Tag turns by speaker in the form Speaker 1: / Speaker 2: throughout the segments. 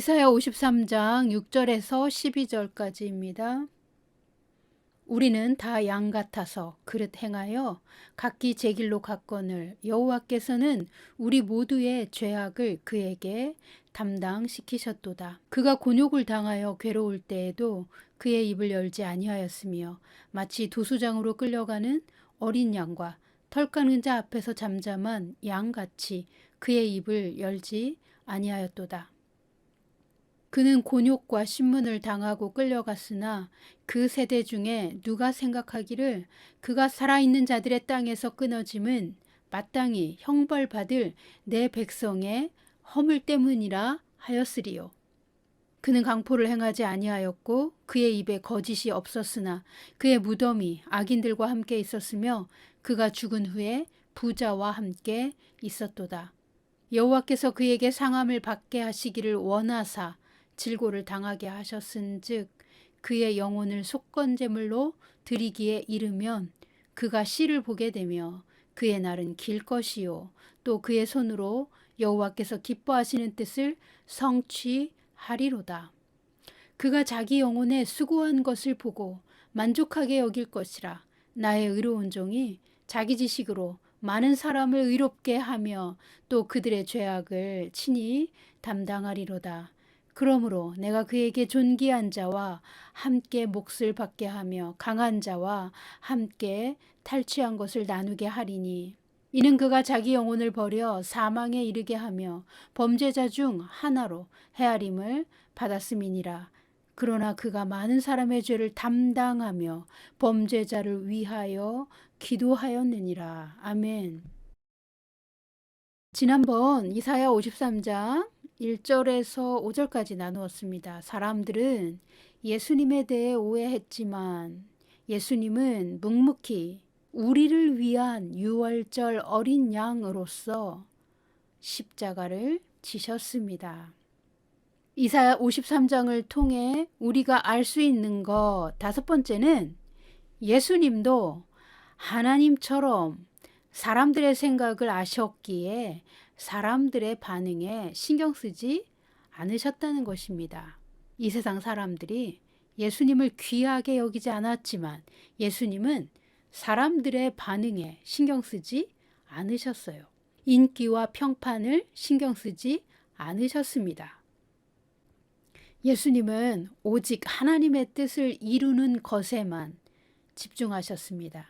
Speaker 1: 이사야 53장 6절에서 12절까지입니다. 우리는 다 양 같아서 그릇 행하여 각기 제 길로 갔거늘 여호와께서는 우리 모두의 죄악을 그에게 담당시키셨도다. 그가 곤욕을 당하여 괴로울 때에도 그의 입을 열지 아니하였으며 마치 도수장으로 끌려가는 어린 양과 털 깎는 자 앞에서 잠잠한 양같이 그의 입을 열지 아니하였도다. 그는 곤욕과 신문을 당하고 끌려갔으나 그 세대 중에 누가 생각하기를 그가 살아있는 자들의 땅에서 끊어짐은 마땅히 형벌받을 내 백성의 허물 때문이라 하였으리요. 그는 강포를 행하지 아니하였고 그의 입에 거짓이 없었으나 그의 무덤이 악인들과 함께 있었으며 그가 죽은 후에 부자와 함께 있었도다. 여호와께서 그에게 상함을 받게 하시기를 원하사 질고를 당하게 하셨은즉 그의 영혼을 속건제물로 드리기에 이르면 그가 씨를 보게 되며 그의 날은 길 것이요 또 그의 손으로 여호와께서 기뻐하시는 뜻을 성취하리로다. 그가 자기 영혼의 수고한 것을 보고 만족하게 여길 것이라. 나의 의로운 종이 자기 지식으로 많은 사람을 의롭게 하며 또 그들의 죄악을 친히 담당하리로다. 그러므로 내가 그에게 존귀한 자와 함께 몫을 받게 하며 강한 자와 함께 탈취한 것을 나누게 하리니 이는 그가 자기 영혼을 버려 사망에 이르게 하며 범죄자 중 하나로 헤아림을 받았음이니라. 그러나 그가 많은 사람의 죄를 담당하며 범죄자를 위하여 기도하였느니라. 아멘. 지난번 이사야 53장 1절에서 5절까지 나누었습니다. 사람들은 예수님에 대해 오해했지만 예수님은 묵묵히 우리를 위한 유월절 어린 양으로서 십자가를 지셨습니다. 이사야 53장을 통해 우리가 알 수 있는 것 다섯 번째는 예수님도 하나님처럼 사람들의 생각을 아셨기에 사람들의 반응에 신경 쓰지 않으셨다는 것입니다. 이 세상 사람들이 예수님을 귀하게 여기지 않았지만 예수님은 사람들의 반응에 신경 쓰지 않으셨어요. 인기와 평판을 신경 쓰지 않으셨습니다. 예수님은 오직 하나님의 뜻을 이루는 것에만 집중하셨습니다.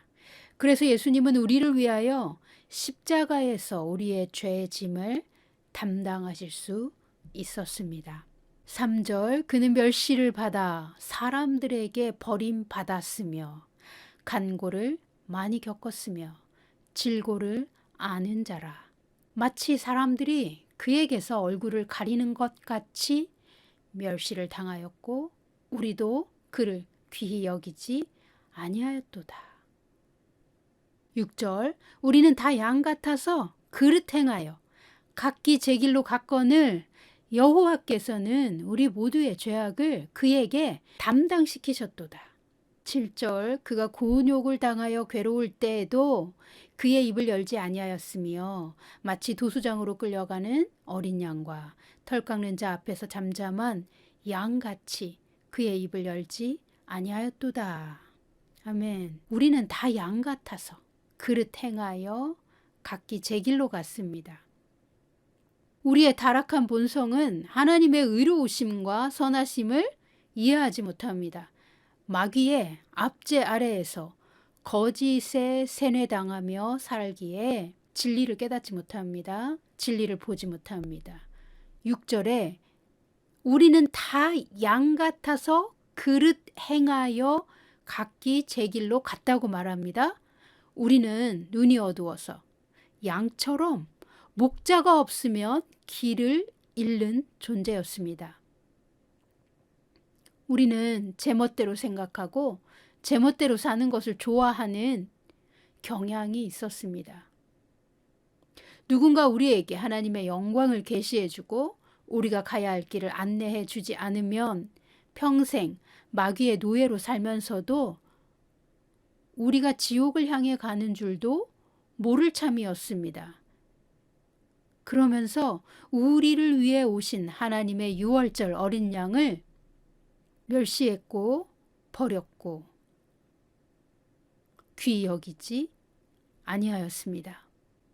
Speaker 1: 그래서 예수님은 우리를 위하여 십자가에서 우리의 죄의 짐을 담당하실 수 있었습니다. 3절 그는 멸시를 받아 사람들에게 버림받았으며 간고를 많이 겪었으며 질고를 아는 자라. 마치 사람들이 그에게서 얼굴을 가리는 것 같이 멸시를 당하였고 우리도 그를 귀히 여기지 아니하였도다. 6절 우리는 다 양 같아서 그릇 행하여 각기 제 길로 갔거늘 여호와께서는 우리 모두의 죄악을 그에게 담당시키셨도다. 7절 그가 곤욕을 당하여 괴로울 때에도 그의 입을 열지 아니하였으며 마치 도수장으로 끌려가는 어린 양과 털 깎는 자 앞에서 잠잠한 양같이 그의 입을 열지 아니하였도다. 아멘. 우리는 다 양 같아서 그릇 행하여 각기 제 길로 갔습니다. 우리의 타락한 본성은 하나님의 의로우심과 선하심을 이해하지 못합니다. 마귀의 압제 아래에서 거짓에 세뇌당하며 살기에 진리를 깨닫지 못합니다. 진리를 보지 못합니다. 6절에 우리는 다 양 같아서 그릇 행하여 각기 제 길로 갔다고 말합니다. 우리는 눈이 어두워서 양처럼 목자가 없으면 길을 잃는 존재였습니다. 우리는 제멋대로 생각하고 제멋대로 사는 것을 좋아하는 경향이 있었습니다. 누군가 우리에게 하나님의 영광을 계시해주고 우리가 가야 할 길을 안내해 주지 않으면 평생 마귀의 노예로 살면서도 우리가 지옥을 향해 가는 줄도 모를 참이었습니다. 그러면서 우리를 위해 오신 하나님의 유월절 어린 양을 멸시했고 버렸고 귀히 여기지 아니하였습니다.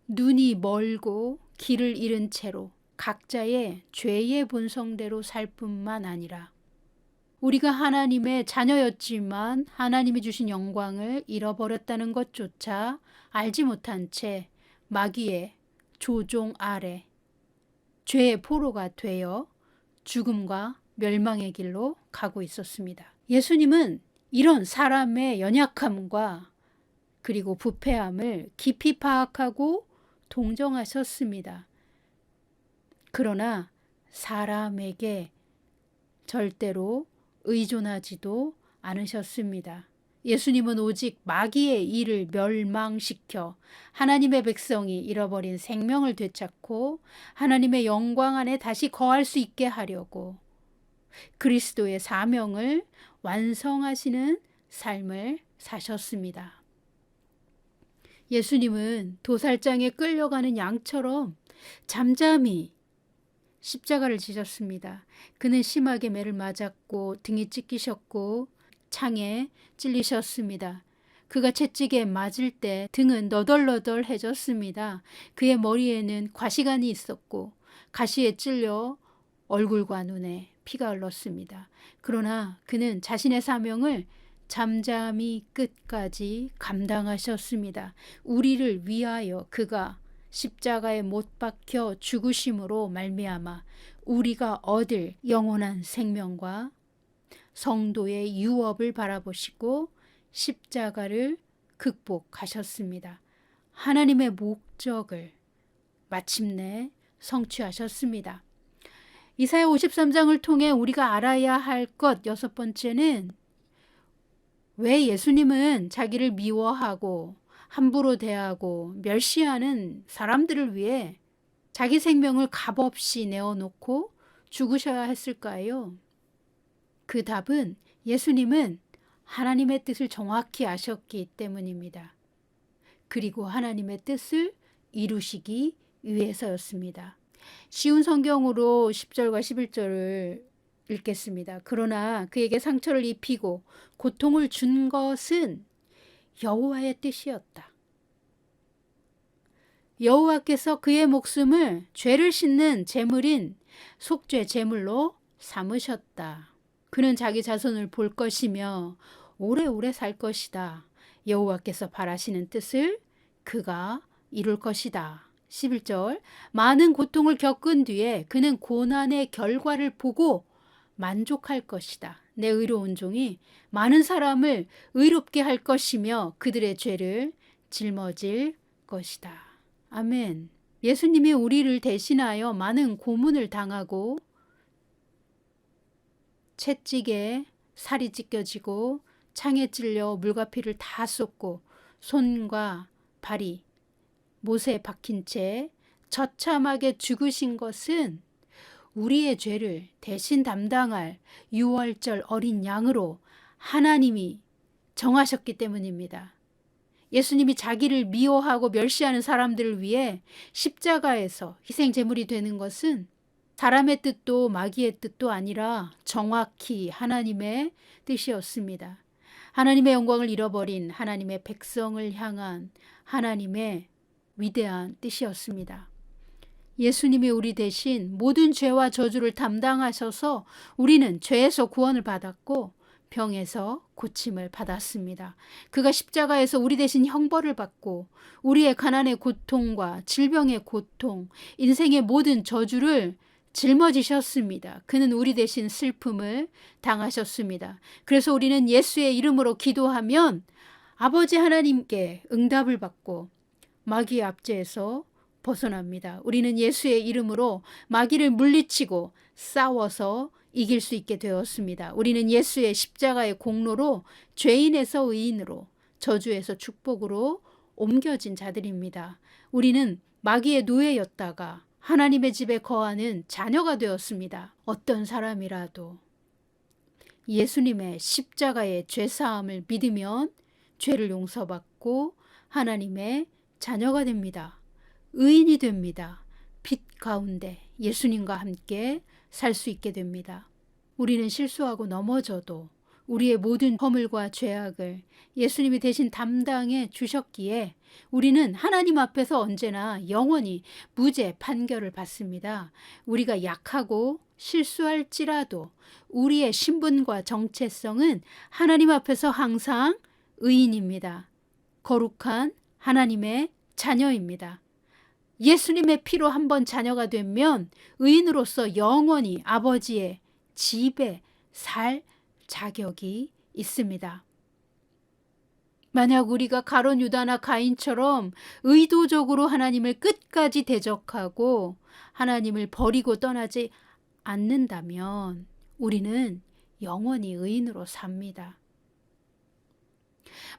Speaker 1: 눈이 멀고 길을 잃은 채로 각자의 죄의 본성대로 살 뿐만 아니라 우리가 하나님의 자녀였지만 하나님이 주신 영광을 잃어버렸다는 것조차 알지 못한 채 마귀의 조종 아래 죄의 포로가 되어 죽음과 멸망의 길로 가고 있었습니다. 예수님은 이런 사람의 연약함과 그리고 부패함을 깊이 파악하고 동정하셨습니다. 그러나 사람에게 절대로 의존하지도 않으셨습니다. 예수님은 오직 마귀의 일을 멸망시켜 하나님의 백성이 잃어버린 생명을 되찾고 하나님의 영광 안에 다시 거할 수 있게 하려고 그리스도의 사명을 완성하시는 삶을 사셨습니다. 예수님은 도살장에 끌려가는 양처럼 잠잠히 십자가를 지셨습니다. 그는 심하게 매를 맞았고 등이 찢기셨고 창에 찔리셨습니다. 그가 채찍에 맞을 때 등은 너덜너덜해졌습니다. 그의 머리에는 가시관이 있었고 가시에 찔려 얼굴과 눈에 피가 흘렀습니다. 그러나 그는 자신의 사명을 잠잠히 끝까지 감당하셨습니다. 우리를 위하여 그가 십자가에 못 박혀 죽으심으로 말미암아 우리가 얻을 영원한 생명과 성도의 유업을 바라보시고 십자가를 극복하셨습니다. 하나님의 목적을 마침내 성취하셨습니다. 이사야 53장을 통해 우리가 알아야 할 것 6번째는 왜 예수님은 자기를 미워하고 함부로 대하고 멸시하는 사람들을 위해 자기 생명을 값없이 내어놓고 죽으셔야 했을까요? 그 답은 예수님은 하나님의 뜻을 정확히 아셨기 때문입니다. 그리고 하나님의 뜻을 이루시기 위해서였습니다. 쉬운 성경으로 10절과 11절을 읽겠습니다. 그러나 그에게 상처를 입히고 고통을 준 것은 여호와의 뜻이었다. 여호와께서 그의 목숨을 죄를 씻는 제물인 속죄 제물로 삼으셨다. 그는 자기 자손을 볼 것이며 오래오래 살 것이다. 여호와께서 바라시는 뜻을 그가 이룰 것이다. 11절 많은 고통을 겪은 뒤에 그는 고난의 결과를 보고 만족할 것이다. 내 의로운 종이 많은 사람을 의롭게 할 것이며 그들의 죄를 짊어질 것이다. 아멘. 예수님이 우리를 대신하여 많은 고문을 당하고 채찍에 살이 찢겨지고 창에 찔려 물과 피를 다 쏟고 손과 발이 못에 박힌 채 처참하게 죽으신 것은 우리의 죄를 대신 담당할 유월절 어린 양으로 하나님이 정하셨기 때문입니다. 예수님이 자기를 미워하고 멸시하는 사람들을 위해 십자가에서 희생 제물이 되는 것은 사람의 뜻도 마귀의 뜻도 아니라 정확히 하나님의 뜻이었습니다. 하나님의 영광을 잃어버린 하나님의 백성을 향한 하나님의 위대한 뜻이었습니다. 예수님이 우리 대신 모든 죄와 저주를 담당하셔서 우리는 죄에서 구원을 받았고 병에서 고침을 받았습니다. 그가 십자가에서 우리 대신 형벌을 받고 우리의 가난의 고통과 질병의 고통, 인생의 모든 저주를 짊어지셨습니다. 그는 우리 대신 슬픔을 당하셨습니다. 그래서 우리는 예수의 이름으로 기도하면 아버지 하나님께 응답을 받고 마귀의 압제에서 벗어납니다. 우리는 예수의 이름으로 마귀를 물리치고 싸워서 이길 수 있게 되었습니다. 우리는 예수의 십자가의 공로로 죄인에서 의인으로 저주에서 축복으로 옮겨진 자들입니다. 우리는 마귀의 노예였다가 하나님의 집에 거하는 자녀가 되었습니다. 어떤 사람이라도 예수님의 십자가의 죄사함을 믿으면 죄를 용서받고 하나님의 자녀가 됩니다. 의인이 됩니다. 빛 가운데 예수님과 함께 살 수 있게 됩니다. 우리는 실수하고 넘어져도 우리의 모든 허물과 죄악을 예수님이 대신 담당해 주셨기에 우리는 하나님 앞에서 언제나 영원히 무죄 판결을 받습니다. 우리가 약하고 실수할지라도 우리의 신분과 정체성은 하나님 앞에서 항상 의인입니다. 거룩한 하나님의 자녀입니다. 예수님의 피로 한번 자녀가 되면 의인으로서 영원히 아버지의 집에 살 자격이 있습니다. 만약 우리가 가룟 유다나 가인처럼 의도적으로 하나님을 끝까지 대적하고 하나님을 버리고 떠나지 않는다면 우리는 영원히 의인으로 삽니다.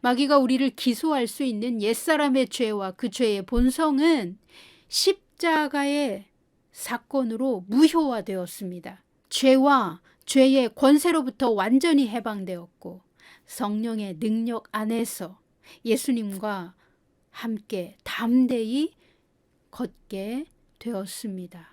Speaker 1: 마귀가 우리를 기소할 수 있는 옛사람의 죄와 그 죄의 본성은 십자가의 사건으로 무효화되었습니다. 죄와 죄의 권세로부터 완전히 해방되었고 성령의 능력 안에서 예수님과 함께 담대히 걷게 되었습니다.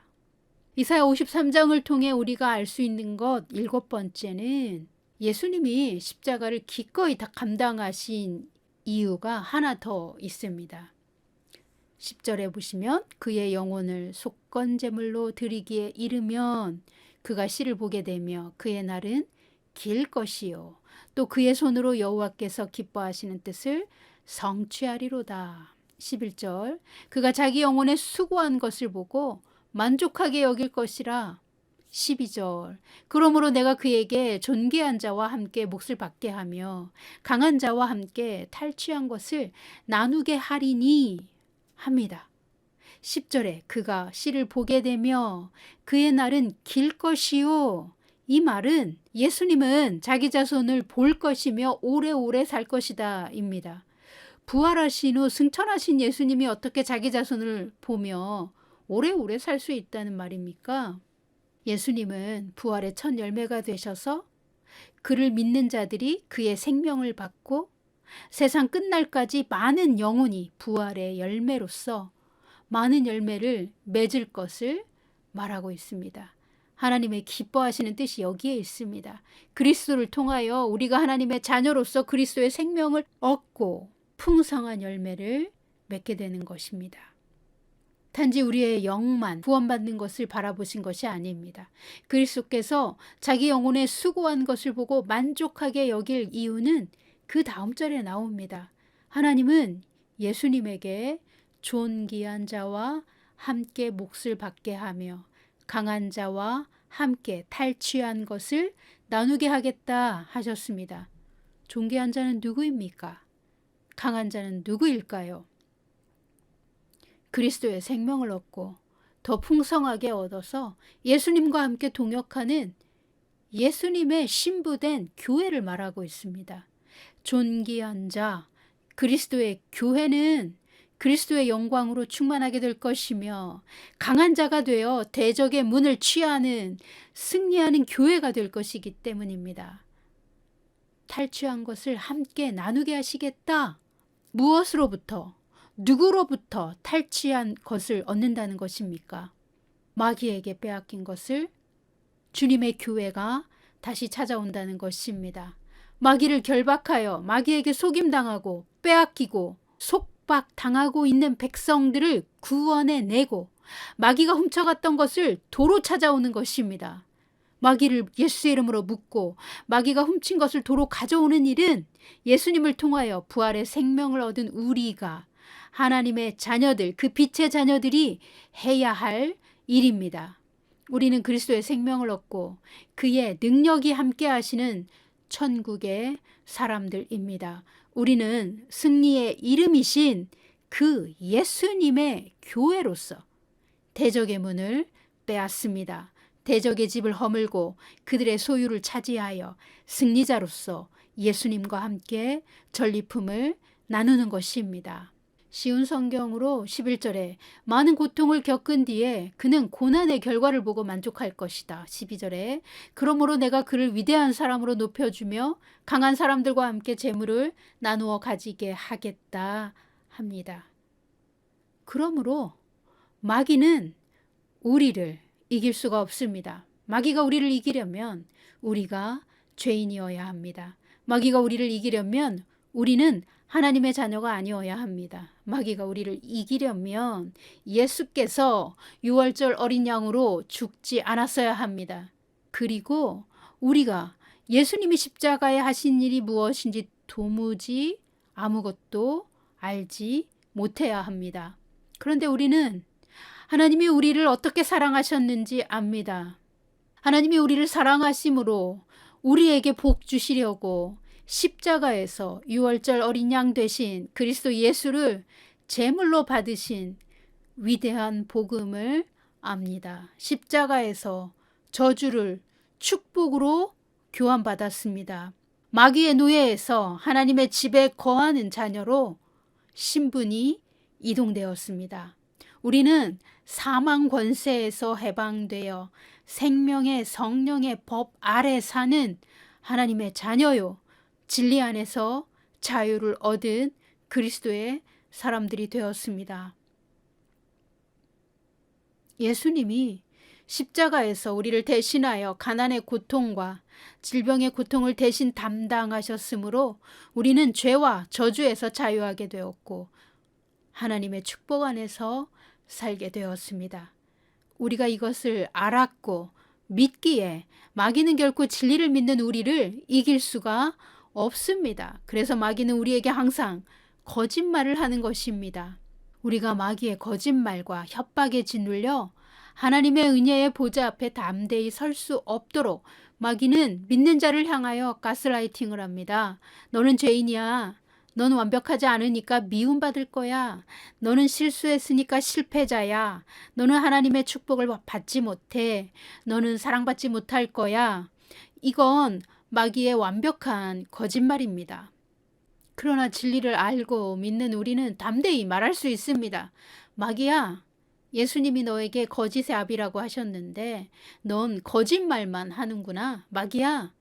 Speaker 1: 이사야 53장을 통해 우리가 알 수 있는 것 7번째는 예수님이 십자가를 기꺼이 다 감당하신 이유가 하나 더 있습니다. 10절에 보시면 그의 영혼을 속건제물로 드리기에 이르면 그가 씨를 보게 되며 그의 날은 길 것이요 또 그의 손으로 여호와께서 기뻐하시는 뜻을 성취하리로다. 11절 그가 자기 영혼에 수고한 것을 보고 만족하게 여길 것이라. 12절 그러므로 내가 그에게 존귀한 자와 함께 몫을 받게 하며 강한 자와 함께 탈취한 것을 나누게 하리니 합니다. 10절에 그가 씨를 보게 되며 그의 날은 길 것이요. 이 말은 예수님은 자기 자손을 볼 것이며 오래오래 살 것이다 입니다. 부활하신 후 승천하신 예수님이 어떻게 자기 자손을 보며 오래오래 살 수 있다는 말입니까? 예수님은 부활의 첫 열매가 되셔서 그를 믿는 자들이 그의 생명을 받고 세상 끝날까지 많은 영혼이 부활의 열매로서 많은 열매를 맺을 것을 말하고 있습니다. 하나님의 기뻐하시는 뜻이 여기에 있습니다. 그리스도를 통하여 우리가 하나님의 자녀로서 그리스도의 생명을 얻고 풍성한 열매를 맺게 되는 것입니다. 단지 우리의 영만 구원받는 것을 바라보신 것이 아닙니다. 그리스도께서 자기 영혼에 수고한 것을 보고 만족하게 여길 이유는 그 다음 절에 나옵니다. 하나님은 예수님에게 존귀한 자와 함께 몫을 받게 하며 강한 자와 함께 탈취한 것을 나누게 하겠다 하셨습니다. 존귀한 자는 누구입니까? 강한 자는 누구일까요? 그리스도의 생명을 얻고 더 풍성하게 얻어서 예수님과 함께 동역하는 예수님의 신부된 교회를 말하고 있습니다. 존귀한 자, 그리스도의 교회는 그리스도의 영광으로 충만하게 될 것이며 강한 자가 되어 대적의 문을 취하는 승리하는 교회가 될 것이기 때문입니다. 탈취한 것을 함께 나누게 하시겠다. 무엇으로부터? 누구로부터 탈취한 것을 얻는다는 것입니까? 마귀에게 빼앗긴 것을 주님의 교회가 다시 찾아온다는 것입니다. 마귀를 결박하여 마귀에게 속임당하고 빼앗기고 속박당하고 있는 백성들을 구원해내고 마귀가 훔쳐갔던 것을 도로 찾아오는 것입니다. 마귀를 예수의 이름으로 묶고 마귀가 훔친 것을 도로 가져오는 일은 예수님을 통하여 부활의 생명을 얻은 우리가 하나님의 자녀들, 그 빛의 자녀들이 해야 할 일입니다. 우리는 그리스도의 생명을 얻고 그의 능력이 함께 하시는 천국의 사람들입니다. 우리는 승리의 이름이신 그 예수님의 교회로서 대적의 문을 빼앗습니다. 대적의 집을 허물고 그들의 소유를 차지하여 승리자로서 예수님과 함께 전리품을 나누는 것입니다. 쉬운 성경으로 11절에 많은 고통을 겪은 뒤에 그는 고난의 결과를 보고 만족할 것이다. 12절에 그러므로 내가 그를 위대한 사람으로 높여주며 강한 사람들과 함께 재물을 나누어 가지게 하겠다 합니다. 그러므로 마귀는 우리를 이길 수가 없습니다. 마귀가 우리를 이기려면 우리가 죄인이어야 합니다. 마귀가 우리를 이기려면 우리는 하나님의 자녀가 아니어야 합니다. 마귀가 우리를 이기려면 예수께서 유월절 어린 양으로 죽지 않았어야 합니다. 그리고 우리가 예수님이 십자가에 하신 일이 무엇인지 도무지 아무것도 알지 못해야 합니다. 그런데 우리는 하나님이 우리를 어떻게 사랑하셨는지 압니다. 하나님이 우리를 사랑하심으로 우리에게 복 주시려고 십자가에서 유월절 어린 양 되신 그리스도 예수를 제물로 받으신 위대한 복음을 압니다. 십자가에서 저주를 축복으로 교환받았습니다. 마귀의 노예에서 하나님의 집에 거하는 자녀로 신분이 이동되었습니다. 우리는 사망 권세에서 해방되어 생명의 성령의 법 아래 사는 하나님의 자녀요, 진리 안에서 자유를 얻은 그리스도의 사람들이 되었습니다. 예수님이 십자가에서 우리를 대신하여 가난의 고통과 질병의 고통을 대신 담당하셨으므로 우리는 죄와 저주에서 자유하게 되었고 하나님의 축복 안에서 살게 되었습니다. 우리가 이것을 알았고 믿기에 마귀는 결코 진리를 믿는 우리를 이길 수가 없습니다. 그래서 마귀는 우리에게 항상 거짓말을 하는 것입니다. 우리가 마귀의 거짓말과 협박에 짓눌려 하나님의 은혜의 보좌 앞에 담대히 설 수 없도록 마귀는 믿는 자를 향하여 가스라이팅을 합니다. 너는 죄인이야. 너는 완벽하지 않으니까 미움받을 거야. 너는 실수했으니까 실패자야. 너는 하나님의 축복을 받지 못해. 너는 사랑받지 못할 거야. 이건 마귀의 완벽한 거짓말입니다. 그러나 진리를 알고 믿는 우리는 담대히 말할 수 있습니다. 마귀야, 예수님이 너에게 거짓의 아비라고 하셨는데 넌 거짓말만 하는구나. 마귀야,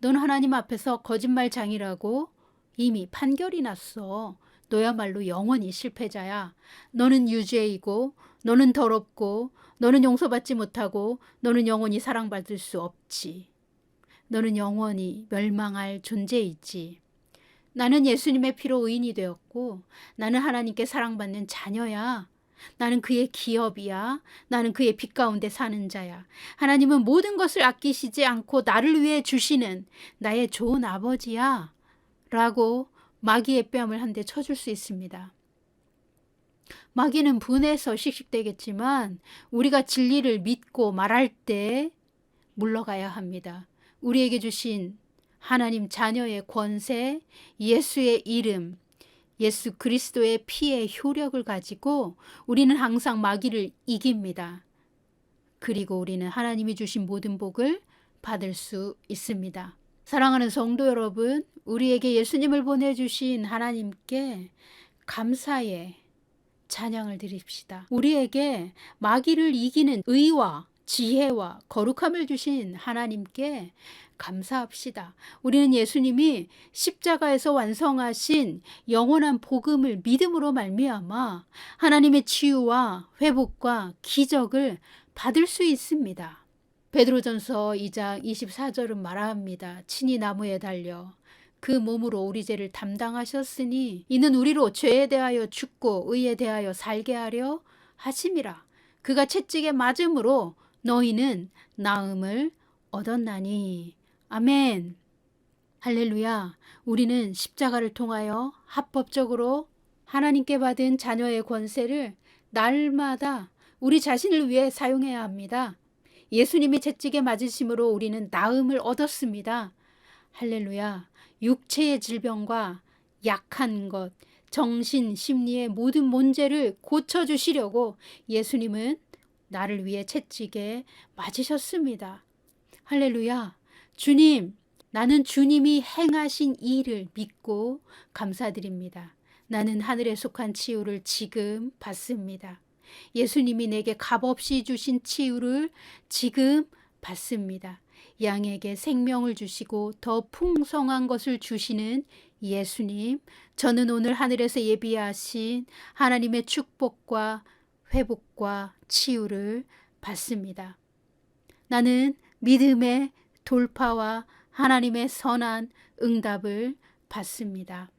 Speaker 1: 넌 하나님 앞에서 거짓말장이라고 이미 판결이 났어. 너야말로 영원히 실패자야. 너는 유죄이고 너는 더럽고 너는 용서받지 못하고 너는 영원히 사랑받을 수 없지. 너는 영원히 멸망할 존재이지. 나는 예수님의 피로 의인이 되었고 나는 하나님께 사랑받는 자녀야. 나는 그의 기업이야. 나는 그의 빛 가운데 사는 자야. 하나님은 모든 것을 아끼시지 않고 나를 위해 주시는 나의 좋은 아버지야. 라고 마귀의 뺨을 한 대 쳐줄 수 있습니다. 마귀는 분해서 씩씩대겠지만 우리가 진리를 믿고 말할 때 물러가야 합니다. 우리에게 주신 하나님 자녀의 권세, 예수의 이름, 예수 그리스도의 피의 효력을 가지고 우리는 항상 마귀를 이깁니다. 그리고 우리는 하나님이 주신 모든 복을 받을 수 있습니다. 사랑하는 성도 여러분, 우리에게 예수님을 보내주신 하나님께 감사의 찬양을 드립시다. 우리에게 마귀를 이기는 의와 지혜와 거룩함을 주신 하나님께 감사합시다. 우리는 예수님이 십자가에서 완성하신 영원한 복음을 믿음으로 말미암아 하나님의 치유와 회복과 기적을 받을 수 있습니다. 베드로전서 2장 24절은 말합니다. 친히 나무에 달려 그 몸으로 우리 죄를 담당하셨으니 이는 우리로 죄에 대하여 죽고 의에 대하여 살게 하려 하심이라. 그가 채찍에 맞음으로 너희는 나음을 얻었나니. 아멘. 할렐루야. 우리는 십자가를 통하여 합법적으로 하나님께 받은 자녀의 권세를 날마다 우리 자신을 위해 사용해야 합니다. 예수님이 채찍에 맞으심으로 우리는 나음을 얻었습니다. 할렐루야. 육체의 질병과 약한 것, 정신, 심리의 모든 문제를 고쳐주시려고 예수님은 나를 위해 채찍에 맞으셨습니다. 할렐루야. 주님, 나는 주님이 행하신 일을 믿고 감사드립니다. 나는 하늘에 속한 치유를 지금 받습니다. 예수님이 내게 값없이 주신 치유를 지금 받습니다. 양에게 생명을 주시고 더 풍성한 것을 주시는 예수님, 저는 오늘 하늘에서 예비하신 하나님의 축복과 회복과 치유를 받습니다. 나는 믿음의 돌파와 하나님의 선한 응답을 받습니다.